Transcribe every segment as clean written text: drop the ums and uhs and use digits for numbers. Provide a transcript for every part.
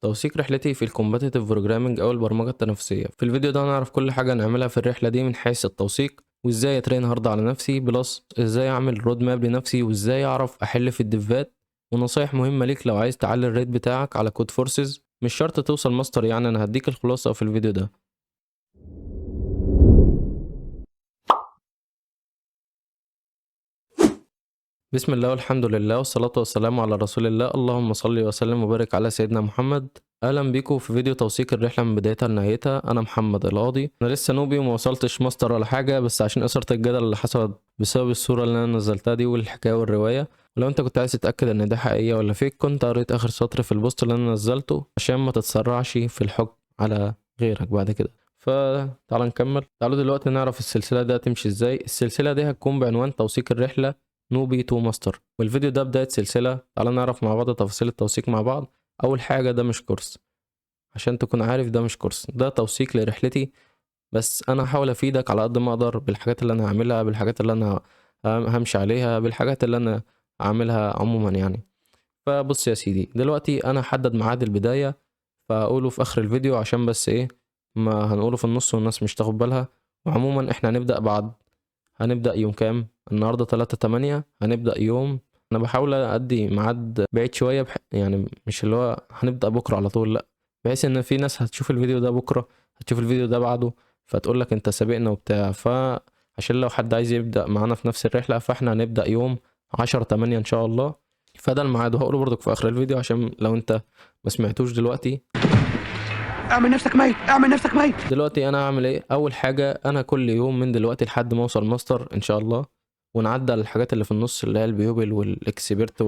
توثيق رحلتي في الكومباتيتيف بروجرامنج او البرمجه التنافسيه. في الفيديو ده هنعرف كل حاجه نعملها في الرحله دي من حيث التوثيق، وازاي اترين هارد على نفسي، بلس ازاي اعمل رود ماب لنفسي، وازاي اعرف احل في الديفات، ونصايح مهمه ليك لو عايز تعلي الريت بتاعك على كود فورسز. مش شرط توصل ماستر، يعني انا هديك الخلاصه في الفيديو ده. بسم الله والحمد لله والصلاة والسلام على رسول الله، اللهم صل وسلم وبارك على سيدنا محمد. اهلا بيكم في فيديو توثيق الرحلة من بدايتها لنهايتها. انا محمد القاضي، انا لسه نوبي وما وصلتش ماستر ولا حاجة، بس عشان اثرت الجدل اللي حصلت بسبب الصورة اللي انا نزلتها دي والحكاية والرواية. ولو انت كنت عايز تتأكد ان ده حقيقية ولا فيك، كنت قريت اخر سطر في البوست اللي انا نزلته عشان ما تتسرعش في الحكم على غيرك بعد كده. فتعال نكمل. تعالوا دلوقتي نعرف السلسلة دي هتمشي ازاي. السلسلة دي هتكون بعنوان توثيق الرحلة نوبي تو ماستر، والفيديو ده بداية سلسلة. تعالى نعرف مع بعض تفاصيل التوثيق مع بعض. أول حاجة، ده مش كورس، عشان تكون عارف ده مش كورس، ده توثيق لرحلتي. بس أنا هحاول أفيدك على قد ما أقدر بالحاجات اللي أنا هعملها، بالحاجات اللي أنا همشي عليها، بالحاجات اللي أنا هعملها عموما يعني. فبص يا سيدي، دلوقتي أنا هحدد ميعاد البداية، فأقوله في آخر الفيديو عشان بس إيه، ما هنقوله في النص والناس مش تاخد بالها. وعموما إحنا هنبدأ يوم كام؟ النهاردة 3/8. هنبدأ يوم، أنا بحاول أدي ميعاد بعيد شوية يعني مش اللي هو هنبدأ بكرة على طول، لأ، بحيث إن في ناس هتشوف الفيديو ده بكرة، هتشوف الفيديو ده بعده، فتقول لك أنت سابقنا وبتاع. فعشان لو حد عايز يبدأ معانا في نفس الرحلة، فإحنا هنبدأ يوم 10/8 إن شاء الله. فده الميعاد، وهقوله برضك في آخر الفيديو عشان لو أنت ما سمعتوش دلوقتي. اعمل نفسك ميت، اعمل نفسك ميت. دلوقتي انا هعمل ايه؟ اول حاجه، انا كل يوم من دلوقتي لحد ما اوصل ماستر ان شاء الله، ونعدي على الحاجات اللي في النص اللي هي البيوبل والاكسبيرت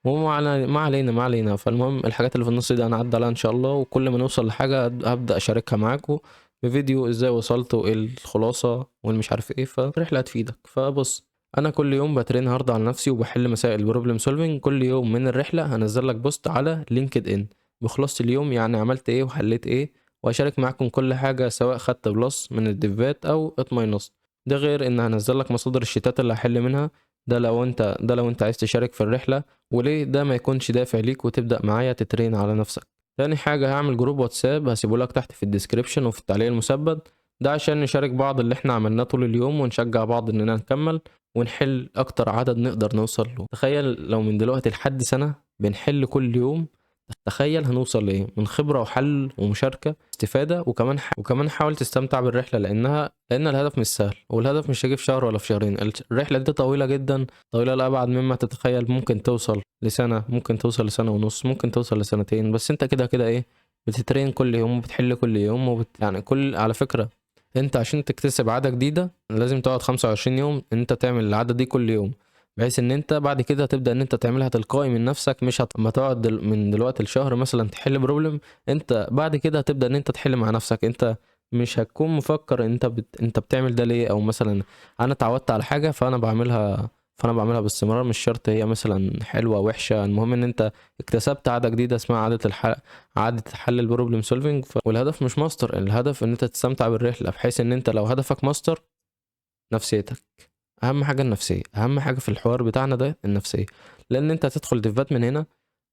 ما علينا. فالمهم الحاجات اللي في النص دي انا هعدي عليها ان شاء الله، وكل ما نوصل لحاجه هبدا اشاركها معاكم بفيديو ازاي وصلت وايه الخلاصه والمش عارف ايه، فرحله هتفيدك. فبص، انا كل يوم بترين هارد على نفسي وبحل مسائل البروبلم سولفينج. كل يوم من الرحله هنزل لك بوست على لينكد ان بخلاصه اليوم، يعني عملت ايه وحليت ايه، واشارك معاكم كل حاجه، سواء خدت بلس من الديفات او ات ماينس. ده غير ان هنزل لك مصادر الشتات اللي هحل منها. ده لو انت عايز تشارك في الرحله، وليه ده ما يكونش دافع ليك وتبدا معايا تترين على نفسك. تاني حاجه، هعمل جروب واتساب هسيبه لك تحت في الديسكريبشن وفي التعليق المثبت. ده عشان نشارك بعض اللي احنا عملناه طول اليوم، ونشجع بعض اننا نكمل ونحل اكتر عدد نقدر نوصل له. تخيل لو من دلوقتي لحد سنه بنحل كل يوم، تخيل هنوصل لايه من خبره وحل ومشاركه استفاده. وكمان حاول تستمتع بالرحله، لان الهدف مش سهل، والهدف مش هيجي في شهر ولا في شهرين. الرحله دي طويله جدا، طويله لابعد مما تتخيل. ممكن توصل لسنه، ممكن توصل لسنه ونص، ممكن توصل لسنتين. بس انت كده كده ايه، بتترين كل يوم وبتحل كل يوم يعني على فكره، انت عشان تكتسب عاده جديده لازم تقعد 25 يوم انت تعمل العاده دي كل يوم، بحيث ان انت بعد كده تبدا ان انت تعملها تلقائي من نفسك. مش اما تقعد من دلوقتي لشهر مثلا تحل بروبلم، انت بعد كده هتبدا ان انت تحل مع نفسك. انت مش هتكون مفكر انت بتعمل ده ليه، او مثلا انا اتعودت على حاجه فانا بعملها باستمرار. مش شرط هي مثلا حلوه وحشه، المهم ان انت اكتسبت عاده جديده اسمها عاده حل البروبلم سولفينج. والهدف مش ماستر، الهدف ان انت تستمتع بالرحله، بحيث ان انت لو هدفك ماستر، نفسيتك اهم حاجه. النفسيه اهم حاجه في الحوار بتاعنا ده، النفسيه. لان انت هتدخل ديفات من هنا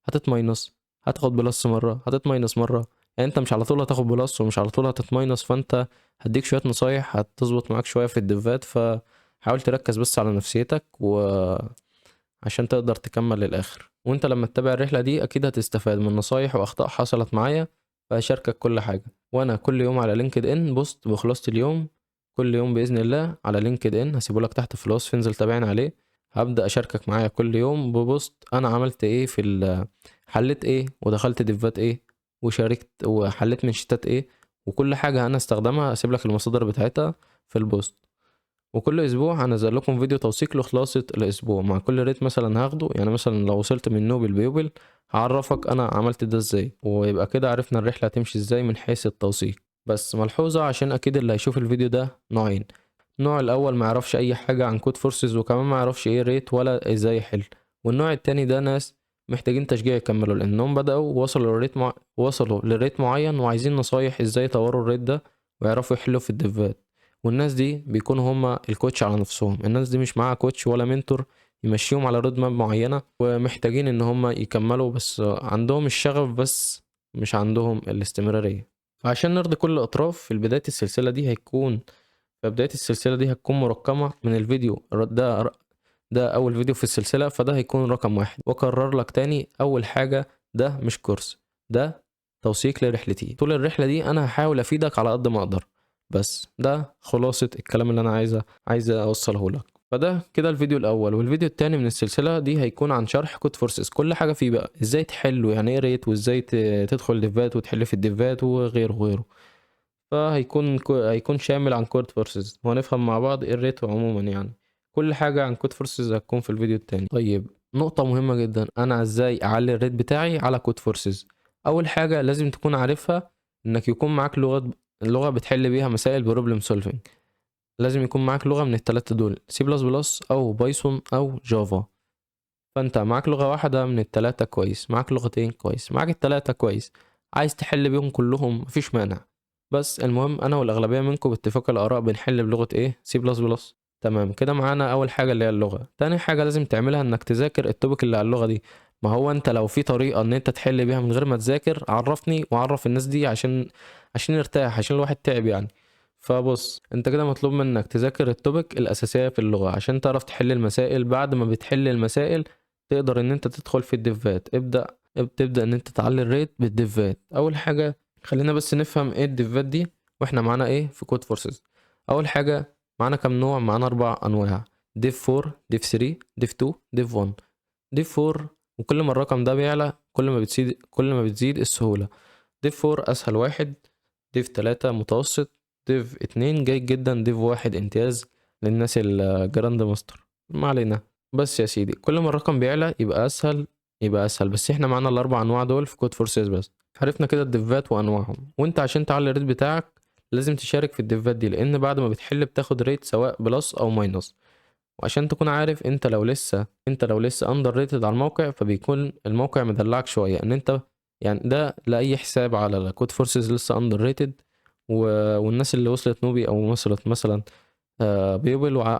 هتتماينس، هتاخد بلس مره، هتتماينس مره، يعني انت مش على طول هتاخد بلس ومش على طول هتتماينس. فانت هديك شويه نصايح هتظبط معاك شويه في الديفات. فحاول تركز بس على نفسيتك عشان تقدر تكمل للاخر. وانت لما تتابع الرحله دي اكيد هتستفاد من نصايح واخطاء حصلت معايا، فهشاركك كل حاجه. وانا كل يوم على لينكد ان بوست بخلاصه اليوم، كل يوم باذن الله على لينكد ان هسيبه لك تحت في الوصف، انزل تابعني عليه. هبدا اشاركك معايا كل يوم ببوست انا عملت ايه حليت ايه ودخلت ديفات ايه وشاركت وحليت من شتات ايه، وكل حاجه انا استخدمها اسيب لك المصادر بتاعتها في البوست. وكل اسبوع هنزل لكم فيديو توثيق لخلاصة الاسبوع مع كل ريت مثلا هاخده. يعني مثلا لو وصلت من نوبل بيوبل هعرفك انا عملت ده ازاي، ويبقى كده عرفنا الرحلة هتمشي ازاي من حيث التوثيق. بس ملحوظة، عشان اكيد اللي هيشوف الفيديو ده نوعين. النوع الاول ما يعرفش اي حاجة عن كود فورسز، وكمان ما يعرفش ايه ريت ولا ازاي يحل. والنوع التاني ده ناس محتاجين تشجيع يكملوا، لانهم بدأوا وصلوا لريت معين وعايزين نصايح ازاي يطوروا الريت ده ويعرفوا يحلوا في الديفات. والناس دي بيكونوا هما الكوتش على نفسهم. الناس دي مش معاها كوتش ولا منتور يمشيهم على رود ماب معينة، ومحتاجين ان هما يكملوا، بس عندهم الشغف بس مش عندهم الاستمرارية. فعشان نرضي كل الأطراف في بداية السلسلة دي هتكون مرقمة من الفيديو ده أول فيديو في السلسلة، فده هيكون رقم 1. وأكرر لك تاني، أول حاجة ده مش كورس، ده توثيق لرحلتي. طول الرحلة دي أنا هحاول أفيدك على قد ما أقدر، بس ده خلاصة الكلام اللي أنا عايز أوصله لك. فده كده الفيديو الأول. والفيديو التاني من السلسلة دي هيكون عن شرح كود فورسز، كل حاجة فيه بقى، إزاي تحله، يعني إيه ريت، وإزاي تدخل ديفات وتحل في الديفات وغيره. هيكون شامل عن كود فورسز، وهنفهم مع بعض ايه الريت عموما. يعني كل حاجة عن كود فورسز هتكون في الفيديو التاني. طيب، نقطة مهمة جدا، انا ازاي اعلي الريت بتاعي على كود فورسز؟ اول حاجة لازم تكون عارفها، انك يكون معاك لغة بتحل بيها مسائل بروبلم سولفينج. لازم يكون معاك لغة من التلاتة دول، سي بلس بلس او بايثون او جافا. فانت معاك لغة واحدة من التلاتة كويس، معاك لغتين كويس، معاك التلاتة كويس، عايز تحل بيهم كلهم مفيش مانع. بس المهم انا والاغلبية منكم باتفاق الاراء بنحل بلغة ايه؟ سي بلس بلس. تمام كده. معانا اول حاجة اللي هي اللغة. تاني حاجة لازم تعملها انك تذاكر التوبيك اللي على اللغة دي. ما هو انت لو في طريقة ان انت تحل بيها من غير ما تذاكر، عرفني وعرف الناس دي عشان نرتاح، عشان الواحد تعب يعني. فبص، انت كده مطلوب منك تذاكر التوبيك الاساسية في اللغة عشان تعرف تحل المسائل. بعد ما بتحل المسائل تقدر ان انت تدخل في الديفات. تبدأ ان انت تعلي الريت بالديفات. اول حاجة خلينا بس نفهم ايه الديفات دي، واحنا معانا ايه في كود فورسز. اول حاجة، معانا كام نوع؟ معانا 4 انواع: ديف 4، ديف 3، ديف 2، ديف 1. ديف 4، وكل ما الرقم ده بيعلى كل ما بتزيد السهولة. ديف 4 اسهل واحد، ديف 3 متوسط، ديف 2 جيد جدا، ديف 1 امتياز للناس الجراند ماستر. ما علينا. بس يا سيدي، كل ما الرقم بيعلى يبقى اسهل. بس احنا معانا ال4 انواع دول في كود فورسز. بس عرفنا كده الديفات وانواعهم. وانت عشان تعلي الريت بتاعك لازم تشارك في الديفات دي، لان بعد ما بتحل بتاخد ريت سواء بلس او ماينس. وعشان تكون عارف، انت لو لسه اندر ريتد على الموقع، فبيكون الموقع مدلعك شويه ان انت، يعني ده لاي حساب على كود فورسز لسه اندر ريتد. والناس اللي وصلت نوبي او وصلت مثلا بيبل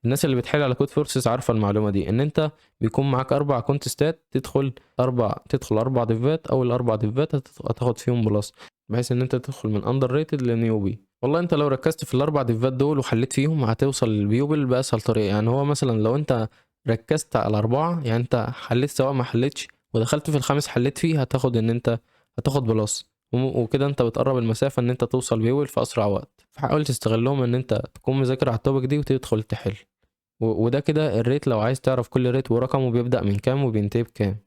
الناس اللي بتحل على كود فورسز عارفه المعلومه دي، ان انت بيكون معاك 4 كونتستات، تدخل 4 ديفات. اول 4 ديفات هتاخد فيهم بلس، بحيث ان انت تدخل من اندر ريتد لنيوبي. والله انت لو ركزت في ال4 ديفات دول وحليت فيهم هتوصل للبيوبل باسهل طريقه. يعني هو مثلا لو انت ركزت على 4، يعني انت حليت سواء ما حليتش ودخلت في الخامس حليت فيه، هتاخد بلس. وكده انت بتقرب المسافة ان انت توصل بيول في اسرع وقت. فحاول تستغلهم ان انت تكون مذاكر على التوبيك دي وتدخل تحل. وده كده الريت. لو عايز تعرف كل ريت ورقمه بيبدأ من كام وبينتهي بكام.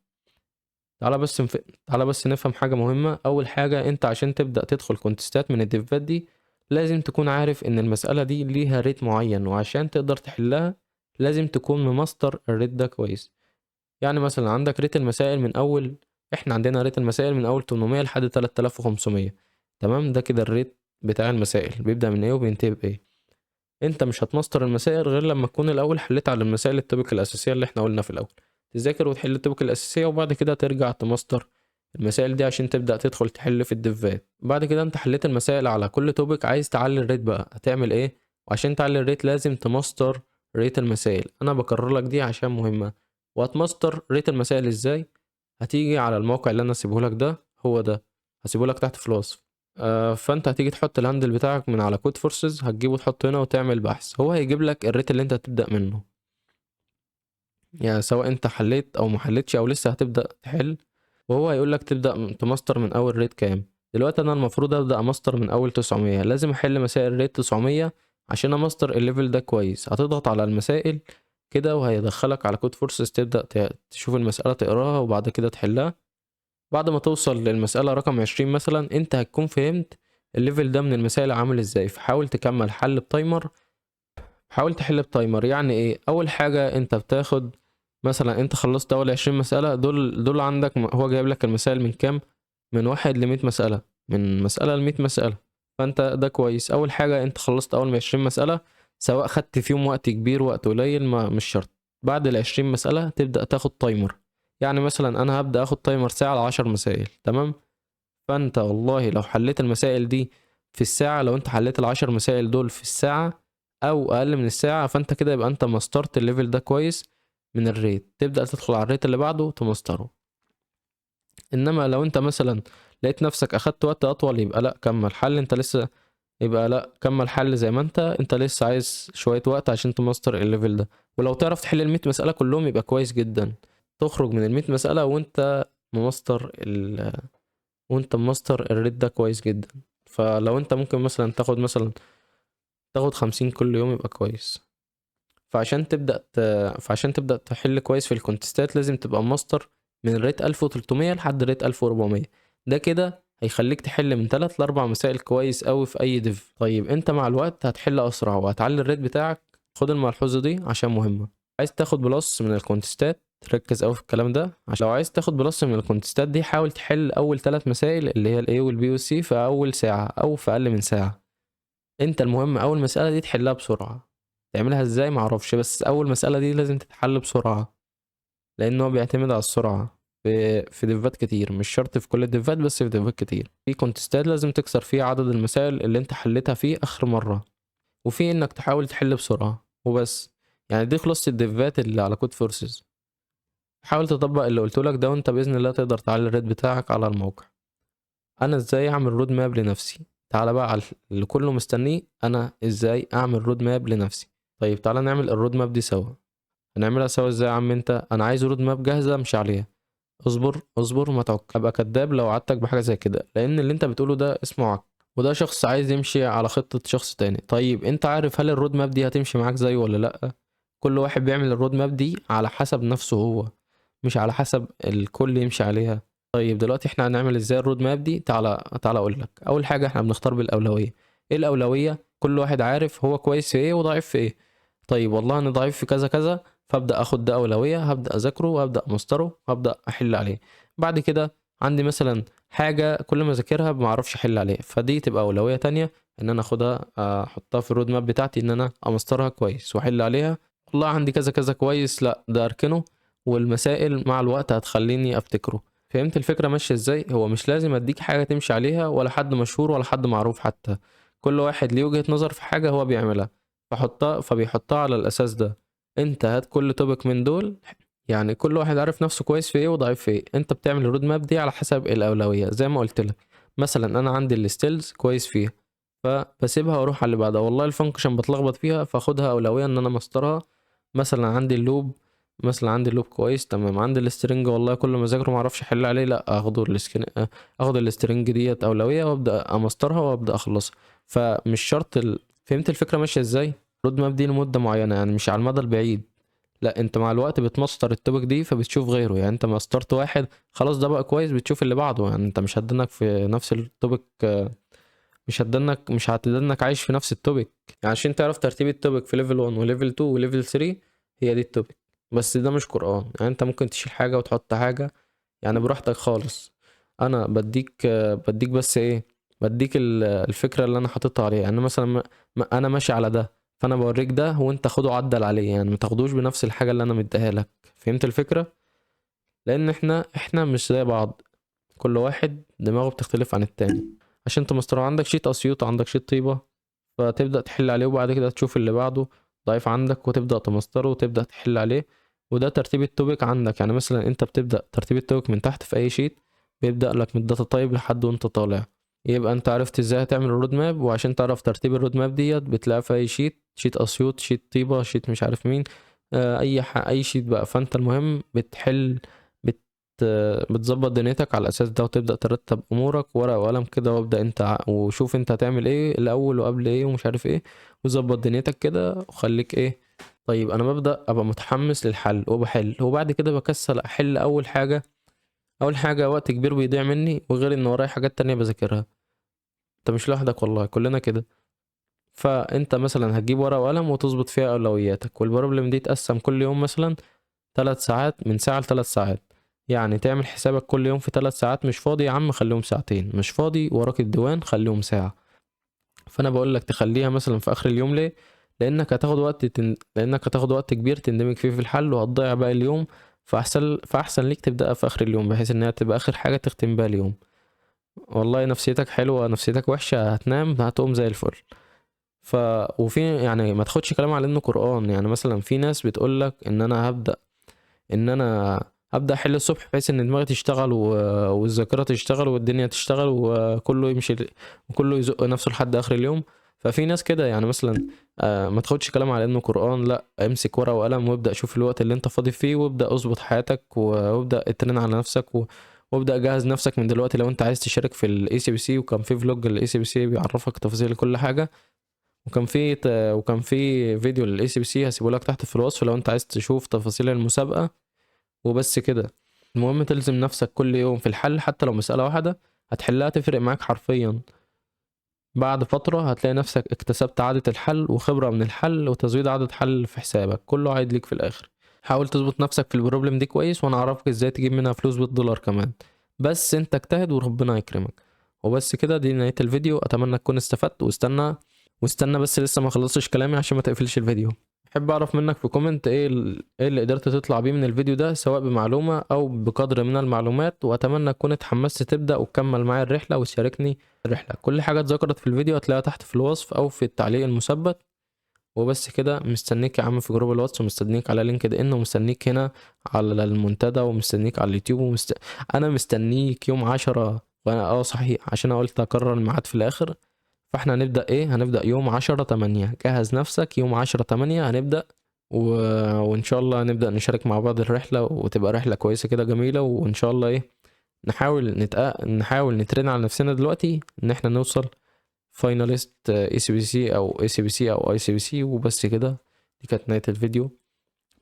تعالى بس نفهم حاجة مهمة. اول حاجة، انت عشان تبدأ تدخل كونتستات من الديفات دي لازم تكون عارف ان المسألة دي ليها ريت معين، وعشان تقدر تحلها لازم تكون مماستر الريت ده كويس. يعني مثلا عندك ريت المسائل من اول، احنا عندنا ريت المسائل من اول 800 لحد 3500. تمام، ده كده الريت بتاع المسائل بيبدأ من ايه وبينتهي بايه. انت مش هتمسطر المسائل غير لما تكون الاول حليت على المسائل التوبيك الاساسيه اللي احنا قلنا في الاول. تذاكر وتحل التوبيك الاساسيه، وبعد كده ترجع تمسطر المسائل دي عشان تبدأ تدخل تحل في الديفات. بعد كده انت حليت المسائل على كل توبيك، عايز تعلي الريت بقى هتعمل ايه؟ وعشان تعلي الريت لازم تمسطر ريت المسائل. انا بكرر لك دي عشان مهمه. وهتمسطر ريت المسائل ازاي؟ هتيجي على الموقع اللي انا سيبه لك ده، هو ده هسيبه لك تحت في الوصف. فانت هتيجي تحط الهاندل بتاعك من على كود فورسز، هتجيبه تحطه هنا وتعمل بحث. هو هيجيب لك الريت اللي انت هتبدأ منه، يعني سواء انت حليت او ما حليتش او لسه هتبدأ تحل. وهو هيقول لك تبدأ تماستر من اول ريت كام. دلوقتي انا المفروض ابدأ اماستر من اول 900. لازم احل مسائل ريت 900 عشان اماستر الليفل ده كويس. هتضغط على المسائل كده وهيدخلك على كود فورسز، تبدأ تشوف المسألة تقراها وبعد كده تحلها. بعد ما توصل للمسألة رقم 20 مثلا، انت هتكون فهمت الليفل ده من المسائل عامل ازاي. فحاول تكمل حل بتايمر. حاول تحل بتايمر. يعني ايه؟ اول حاجة انت بتاخد مثلا، انت خلصت اول 20 مسألة، دول عندك. هو جايب لك المسائل من كام؟ من 1 ل100 مسألة، من مسألة ل100 مسألة. فانت ده كويس. اول حاجة انت خلصت اول 20 مسألة، سواء خدت فيهم وقت كبير وقت قليل ما مش شرط. بعد ال20 مسألة تبدأ تاخد تايمر. يعني مثلا انا هبدأ اخد تايمر ساعة ل10 مسائل. تمام. فانت والله لو حليت المسائل دي في الساعة، لو انت حليت ال10 مسائل دول في الساعة او اقل من الساعة، فانت كده يبقى انت مسترت الليفل ده كويس من الريت. تبدأ تدخل على الريت اللي بعده تمستره. انما لقيت نفسك اخدت وقت اطول، يبقى لا كمل حل، انت لسه، يبقى لا كمل حل زي ما انت لسه عايز شوية وقت عشان تماستر الليفل ده. ولو تعرف تحل ال100 مسألة كلهم يبقى كويس جدا، تخرج من ال100 مسألة وانت مماستر وانت مماستر الريت ده كويس جدا. فلو انت ممكن مثلا تاخد 50 كل يوم يبقى كويس. فعشان تبدأ تحل كويس في الكونتستات لازم تبقى ماستر من ريت 1300 لحد ريت 1400. ده كده هيخليك تحل من 3 ل 4 مسائل كويس قوي في اي ديف. طيب انت مع الوقت هتحل اسرع وهتعلي الريت بتاعك. خد الملحوظة دي عشان مهمة. عايز تاخد بلس من الكونتستات، ركز قوي في الكلام ده، عشان لو عايز تاخد بلس من الكونتستات دي حاول تحل اول 3 مسائل اللي هي الاي والبي والسي في اول ساعة او في اقل من ساعة. انت المهم اول مسألة دي تحلها بسرعة. تعملها ازاي معرفش، بس اول مسألة دي لازم تتحل بسرعة، لان هو بيعتمد على السرعة في ديفات كتير، مش شرط في كل الديفات بس في ديفات كتير. في كونتستات لازم تكسر فيه عدد المسائل اللي انت حلتها فيه اخر مرة، وفي انك تحاول تحل بسرعة وبس. يعني دي خلاصة الديفات اللي على كود فورسز. حاول تطبق اللي قلتلك ده وانت بإذن الله تقدر تعلي الريت بتاعك على الموقع. انا ازاي اعمل رود ماب لنفسي؟ تعالى بقى على اللي كله مستنيه، انا ازاي اعمل رود ماب لنفسي. طيب تعالى نعمل الرود ماب دي سوا. هنعملها سوا ازاي يا عم انت؟ انا عايز رود ماب جاهزه امشي عليها. اصبر اصبر ما تعك، ابقى كداب لو وعدتك بحاجه زي كده، لان اللي انت بتقوله ده اسمه عك، وده شخص عايز يمشي على خطه شخص تاني. طيب انت عارف هل الرود ماب دي هتمشي معاك زيه ولا لا؟ كل واحد بيعمل الرود ماب دي على حسب نفسه هو، مش على حسب الكل يمشي عليها. طيب دلوقتي احنا هنعمل ازاي الرود ماب دي؟ تعالى اقول لك. اول حاجه احنا بنختار بالاولويه. ايه الاولويه؟ كل واحد عارف هو كويس في ايه وضعيف في ايه. طيب والله انا ضعيف في كذا كذا، فابدا اخد ده اولويه، هبدا اذاكره وهبدا امسطره وهبدا احل عليه. بعد كده عندي مثلا حاجه كل ما اذاكرها ما اعرفش احل عليه، فدي تبقى اولويه تانية ان انا اخدها احطها في الرود ماب بتاعتي ان انا امسطرها كويس واحل عليها. والله عندي كذا كذا كويس، لا ده اركنه، والمسائل مع الوقت هتخليني افتكره. فهمت الفكرة ماشية ازاي؟ هو مش لازم اديك حاجة تمشي عليها، ولا حد مشهور ولا حد معروف حتى. كل واحد ليه وجهة نظر في حاجة هو بيعملها فبيحطها على الاساس ده. انت هات كل توبك من دول، يعني كل واحد عارف نفسه كويس في ايه وضعيف في ايه. انت بتعمل الرود ماب دي على حسب الاولوية زي ما قلت لك. مثلا انا عندي الستيلز كويس فيها فبسيبها واروح على اللي بعدها. والله الفانكشن بتلخبط فيها فاخدها اولوية ان انا مسترها. مثلا عندي اللوب، كويس تمام. عندي السترنج والله كل ما اذاكره ما اعرفش احل عليه، لا اخد السترنج ديت اولويه وابدا امسطرها وابدا اخلصها. فمش شرط فهمت الفكره ماشيه ازاي؟ رود ماب دي لمده معينه، يعني مش على المدى البعيد. لا انت مع الوقت بتمسطر التوبك دي فبتشوف غيره. يعني انت مسطرت واحد خلاص ده بقى كويس، بتشوف اللي بعده. يعني انت مش هتدنك في نفس التوبك، مش هتدنك عايش في نفس التوبك. يعني عشان تعرف ترتيب التوبك في ليفل 1 وليفل 2 وليفل 3 هي دي التوبك. بس ده مش قرآن، يعني انت ممكن تشيل حاجة وتحط حاجة، يعني براحتك خالص. انا بديك بس ايه، بديك الفكرة اللي انا حاططها عليها. يعني مثلا انا ماشي على ده، فانا بوريك ده وانت خده عدل عليه، يعني ما تاخدوش بنفس الحاجة اللي انا مديها لك. فهمت الفكرة؟ لان احنا مش زي بعض، كل واحد دماغه بتختلف عن التاني. عشان تمسطر عندك شيت اسيوط، عندك شيت طيبة، فتبدأ تحل عليه وبعد كده تشوف اللي بعده ضعيف عندك وتبدأ تمسطره وتبدأ تحل عليه. وده ترتيب التوبيك عندك. يعني مثلا انت بتبدأ ترتيب التوبيك من تحت في اي شيت، بيبدأ لك من الداتا تايب لحد وانت طالع. يبقى انت عرفت ازاي هتعمل الرود ماب. وعشان تعرف ترتيب الرود ماب ديت بتلاقيها في اي شيت اسيوط، شيت طيبة، شيت مش عارف مين، اي شيت بقى. فانت المهم بت بتظبط دنيتك على الاساس ده وتبدا ترتب امورك ورقه وقلم كده، وابدا انت وشوف انت هتعمل ايه الاول وقبل ايه ومش عارف ايه، وظبط دنيتك كده وخليك ايه. طيب انا ببدا ابقى متحمس للحل وبحل، وبعد كده بكسل احل. اول حاجه وقت كبير بيضيع مني، وغير ان ورايا حاجات تانية بذاكرها. انت مش لوحدك والله، كلنا كده. فانت مثلا هتجيب ورقه وقلم وتظبط فيها اولوياتك، والبروبلم دي تقسم كل يوم مثلا 3 ساعات، من ساعة ل3 ساعات. يعني تعمل حسابك كل يوم في 3 ساعات. مش فاضي يا عم خليهم ساعتين، مش فاضي وراك الديوان خليهم ساعة. فأنا بقول لك تخليها مثلا في آخر اليوم. ليه؟ لأنك هتاخد وقت كبير تندمج فيه في الحل وهتضيع باقي اليوم. فأحسن ليك تبدأ في آخر اليوم، بحيث إنها تبقى آخر حاجة تختم بيها اليوم. والله نفسيتك حلوة نفسيتك وحشة هتنام هتقوم زي الفل. ف وفي يعني ما تاخدش كلام على انه قرآن. يعني مثلا في ناس بتقولك ان انا هبدأ احل الصبح بحيث ان دماغي تشتغل والذاكرة تشتغل والدنيا تشتغل وكله يمشي وكله يزق نفسه لحد اخر اليوم. ففي ناس كده يعني مثلا ما تاخدش كلام على انه قرآن، لا امسك ورقة وقلم وابدأ شوف الوقت اللي انت فاضي فيه وابدأ اظبط حياتك وابدأ اترن على نفسك وابدأ جهز نفسك من دلوقتي لو انت عايز تشارك في الاي سي بي سي. وكان في فلوج الاي سي بي سي بيعرفك تفاصيل كل حاجة، وكان في فيديو للاي سي بي سي هسيبه لك تحت في الوصف لو انت عايز تشوف تفاصيل المسابقة. وبس كده. المهم تلزم نفسك كل يوم في الحل، حتى لو مسألة واحدة هتحلها تفرق معاك حرفيا. بعد فترة هتلاقي نفسك اكتسبت عادة الحل وخبرة من الحل وتزويد عدد حل في حسابك، كله عايد ليك في الآخر. حاول تظبط نفسك في البروبلم دي كويس وانا اعرفك ازاي تجيب منها فلوس بالدولار كمان. بس انت اجتهد وربنا يكرمك. وبس كده، دي نهاية الفيديو. اتمنى تكون استفدت. واستنى بس لسه ما خلصتش كلامي عشان ما تقفلش الفيديو. احب اعرف منك في كومنت ايه اللي قدرت تطلع بيه من الفيديو ده، سواء بمعلومة او بقدر من المعلومات. واتمنى تكون اتحمست تبدأ وتكمل معايا الرحلة وتشاركني الرحلة. كل حاجة اتذكرت في الفيديو هتلاقيها تحت في الوصف او في التعليق المثبت. وبس كده، مستنيك يا عم في جروب الواتس، ومستنيك على لينكد ان، ومستنيك هنا على المنتدى، ومستنيك على اليوتيوب انا مستنيك يوم 10. وانا صحيح عشان أنا قلت اكرر الميعاد في الاخر. فاحنا هنبدأ يوم 10/8. جهز نفسك يوم 10/8 هنبدأ. وان شاء الله هنبدأ نشارك مع بعض الرحلة، وتبقى رحلة كويسة كده جميلة. وان شاء الله نحاول نترين على نفسنا دلوقتي ان احنا نوصل فايناليست اي سي بي سي او اي سي بي سي او اي سي بي سي. وبس كده، دي كانت نهاية الفيديو.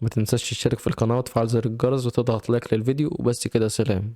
ما تنساش تشترك في القناة وتفعل زر الجرس وتضغط لايك للفيديو. وبس كده، سلام.